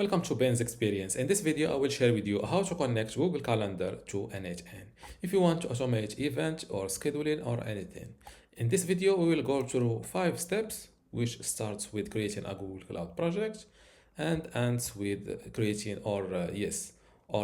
Welcome to Ben's Experience. In this video, I will share with you how to connect Google Calendar to n8n if you want to automate event or scheduling or anything. In this video, we will go through 5 steps, which starts with creating a Google Cloud project and ends with creating or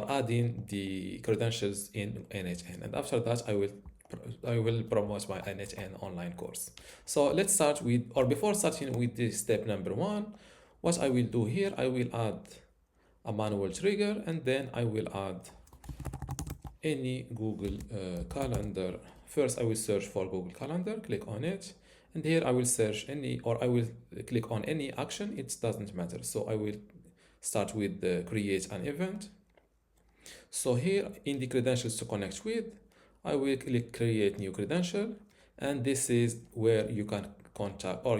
adding the credentials in n8n. And after that, I will promote my n8n online course. So let's start with, or before starting with this step number 1, what I will do here, I will add a manual trigger and then I will add any Google Calendar. First, I will search for Google Calendar, click on it, and here I will search any, or I will click on any action, it doesn't matter. So I will start with create an event. So here in the credentials to connect with, I will click create new credential, and this is where you can contact, or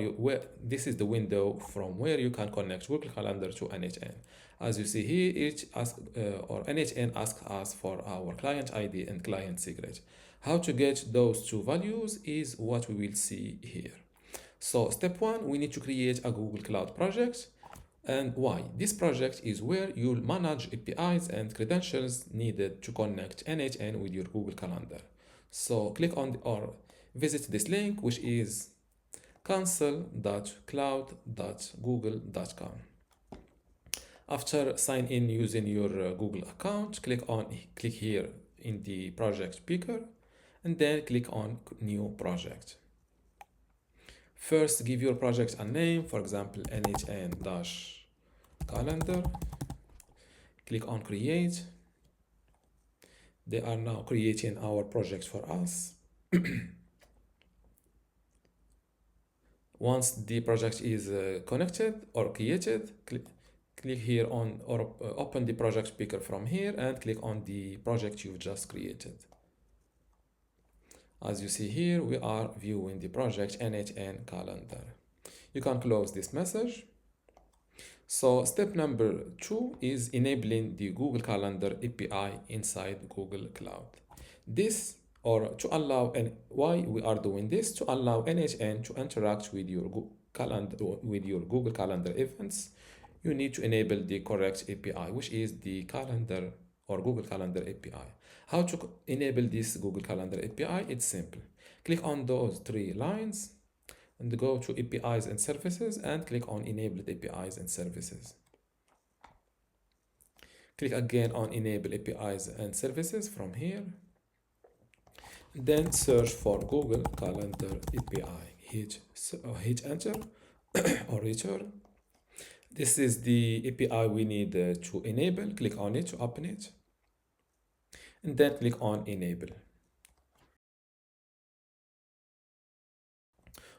this is the window from where you can connect Google Calendar to n8n. As you see here, n8n asks us for our client ID and client secret. How to get those two values is what we will see here. So step 1, we need to create a Google Cloud project. And why? This project is where you'll manage APIs and credentials needed to connect n8n with your Google Calendar. So click on or visit this link, which is cancel.cloud.google.com. After sign in using your Google account, click here in the project picker and then click on new project. First, give your project a name, for example, n8n-calendar. Click on create. They are now creating our project for us. Once the project is connected or created, click here on or open the project picker from here and click on the project you've just created. As you see here, we are viewing the project n8n calendar. You can close this message. So step number 2 is enabling the Google Calendar API inside Google Cloud. This, or to allow, and why we are doing this, to allow n8n to interact with your Google Calendar events, you need to enable the correct API, which is the calendar or Google Calendar API. How to enable this Google Calendar API? It's simple. Click on those 3 lines and go to APIs and services and click on enabled APIs and services. Click again on enable APIs and services from here. Then search for Google Calendar API. Hit enter or return. This is the API we need to enable. Click on it to open it. And then click on enable.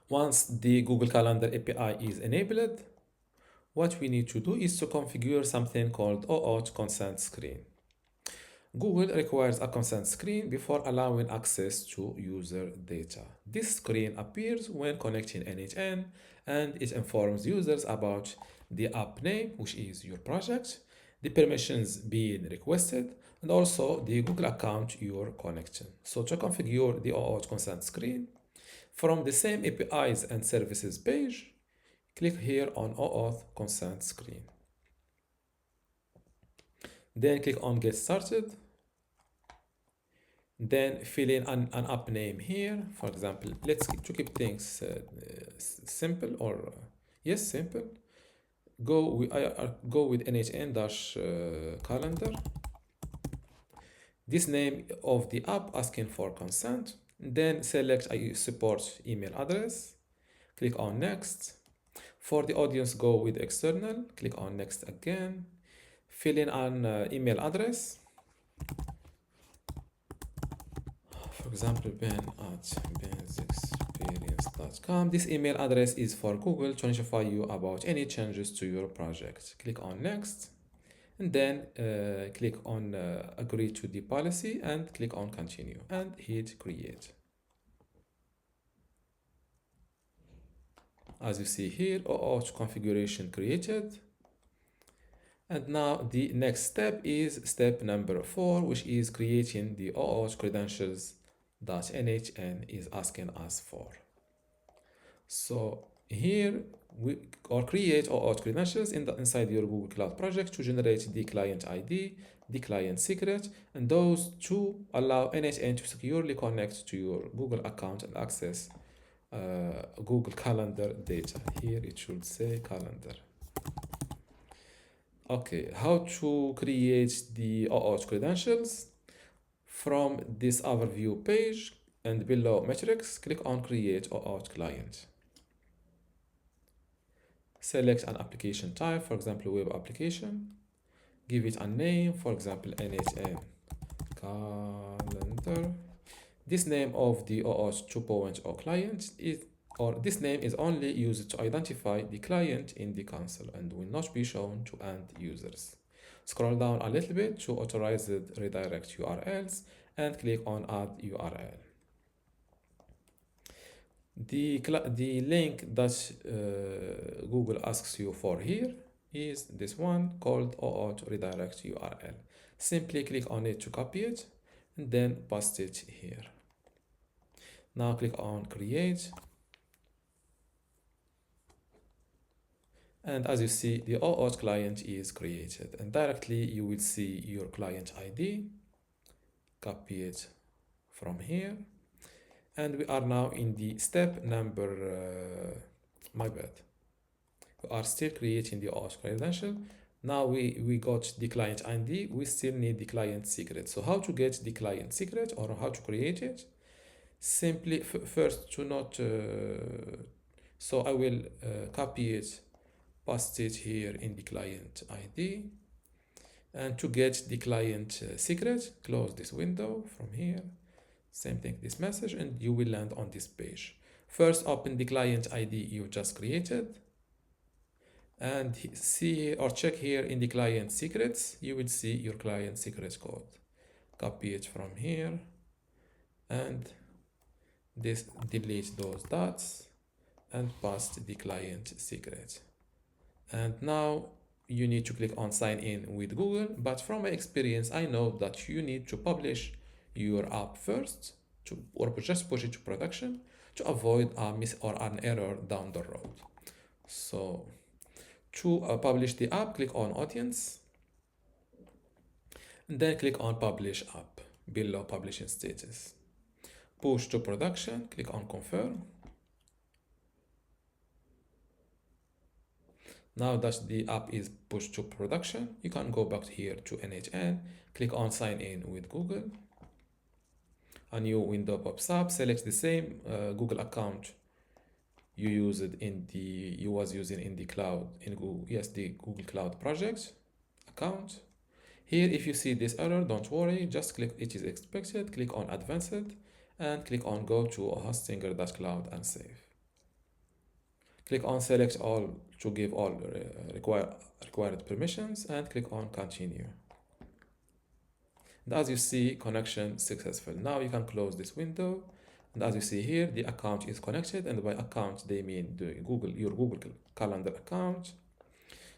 Once the Google Calendar API is enabled, what we need to do is to configure something called OAuth consent screen. Google requires a consent screen before allowing access to user data. This screen appears when connecting n8n and it informs users about the app name, which is your project, the permissions being requested, and also the Google account you're connecting. So to configure the OAuth consent screen, from the same APIs and services page, click here on OAuth consent screen. Then click on get started. Then fill in an app name here. For example, let's keep things simple, or simple. Go with n8n-calendar. This name of the app asking for consent. Then select a support email address. Click on next. For the audience, go with external. Click on next again. Fill in an email address. For example, ben@bensexperience.com. This email address is for Google to notify you about any changes to your project. Click on next. And then click on agree to the policy and click on continue and hit create. As you see here, OAuth configuration created. And now the next step is step number 4, which is creating the OAuth credentials that n8n is asking us for. So here or create OAuth credentials inside your Google Cloud project to generate the client ID, the client secret, and those two allow n8n to securely connect to your Google account and access Google Calendar data. Here it should say calendar. Okay, how to create the OAuth credentials? From this overview page and below metrics, click on create OAuth client. Select an application type, for example, web application. Give it a name, for example, n8n calendar. This name of the OAuth 2.0 client this name is only used to identify the client in the console and will not be shown to end users. Scroll down a little bit to authorized redirect URLs and click on add URL. The link that Google asks you for here is this one called OAuth redirect URL. Simply click on it to copy it and then paste it here. Now click on create. And as you see, the OAuth client is created and directly you will see your client ID. Copy it from here. And we are now in the step number, my bad. We are still creating the OAuth credential. Now we got the client ID, we still need the client secret. So how to get the client secret or how to create it? Simply first to not, so I will copy it, paste it here in the client ID. And to get the client secret, close this window from here. Same thing, this message, and you will land on this page. First, open the client ID you just created. And see or check here in the client secrets, you will see your client secret code. Copy it from here and delete those dots and paste the client secret. And now you need to click on sign in with Google, but from my experience, I know that you need to publish your app first or just push it to production to avoid a miss or an error down the road. So to publish the app, click on audience and then click on publish app below publishing status. Push to production, click on confirm. Now that the app is pushed to production, you can go back here to n8n, click on sign in with Google. A new window pops up, select the same Google account you was using in the cloud, the Google Cloud project account. Here, if you see this error, don't worry, just click it is expected, click on advanced and click on go to hostinger.cloud and save. Click on select all to give all required permissions and click on continue. And as you see, connection successful. Now you can close this window. And as you see here, the account is connected, and by account they mean your Google Calendar account.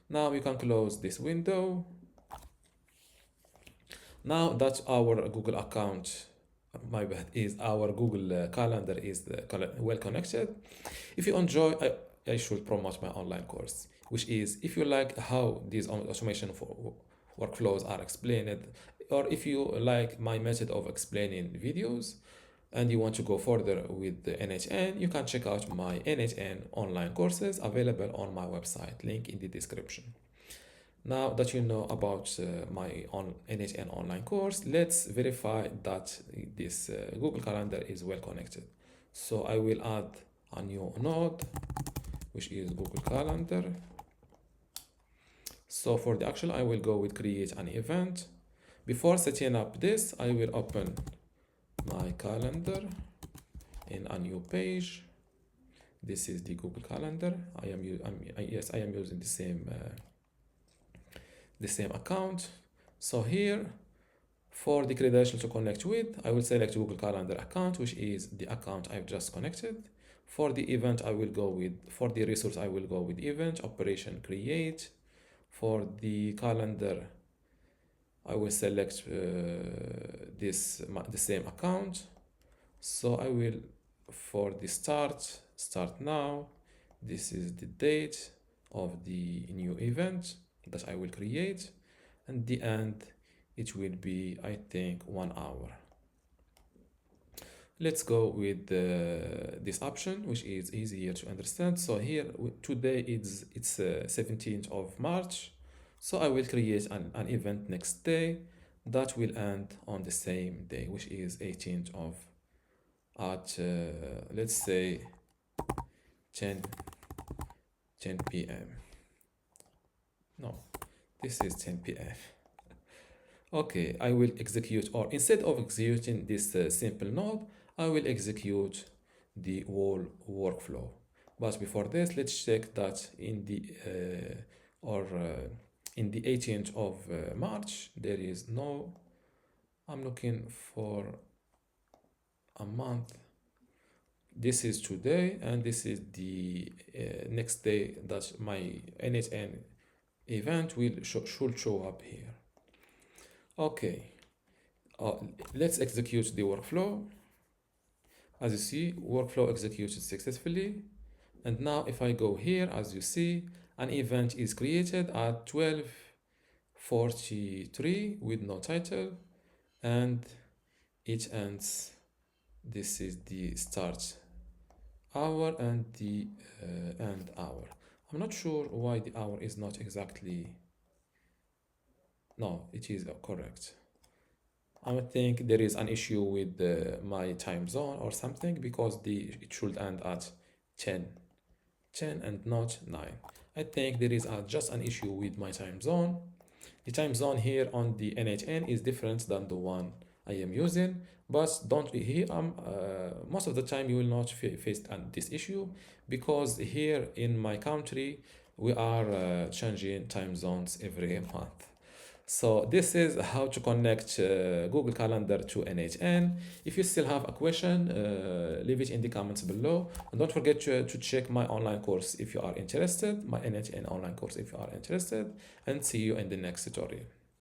Now you can close this window. Now that our Google account, my bad, is our Google Calendar is well connected. If you enjoy, I should promote my online course, which is if you like how these automation workflows are explained, or if you like my method of explaining videos and you want to go further with the n8n, you can check out my n8n online courses available on my website, link in the description. Now that you know about my n8n online course, let's verify that this Google Calendar is well connected. So I will add a new node, which is Google Calendar. So for the action, I will go with create an event. Before setting up this, I will open my calendar in a new page. This is the Google Calendar. I am using the same account. So here, for the credential to connect with, I will select Google Calendar account, which is the account I've just connected. For the event, for the resource, I will go with event, operation create. For the calendar, I will select the same account. So I will, for the start now, This is the date of the new event that I will create, and the end, it will be, I think, 1 hour. Let's go with this option, which is easier to understand. So here today it's 17th of March. So I will create an event next day that will end on the same day, which is 18th of at let's say 10 p.m. No, this is 10 p.m. Okay, I will execute, or instead of executing this simple node, I will execute the whole workflow. But before this, let's check that in the 18th of March, there is no, I'm looking for a month. This is today, and this is the next day that my n8n event should show up here. Okay, let's execute the workflow. As you see, workflow executed successfully. And now if I go here, as you see, an event is created at 12:43 with no title, and it ends. This is the start hour and the end hour. I'm not sure why the hour is not exactly. No, it is correct. I think there is an issue with my time zone or something, because it should end at 10 and not 9. I think there is just an issue with my time zone. The time zone here on the n8n is different than the one I am using, but don't here most of the time you will not face this issue, because here in my country we are changing time zones every month. So this is how to connect Google Calendar to n8n. If you still have a question, leave it in the comments below. And don't forget to check my online course if you are interested, my n8n online course if you are interested, and see you in the next tutorial.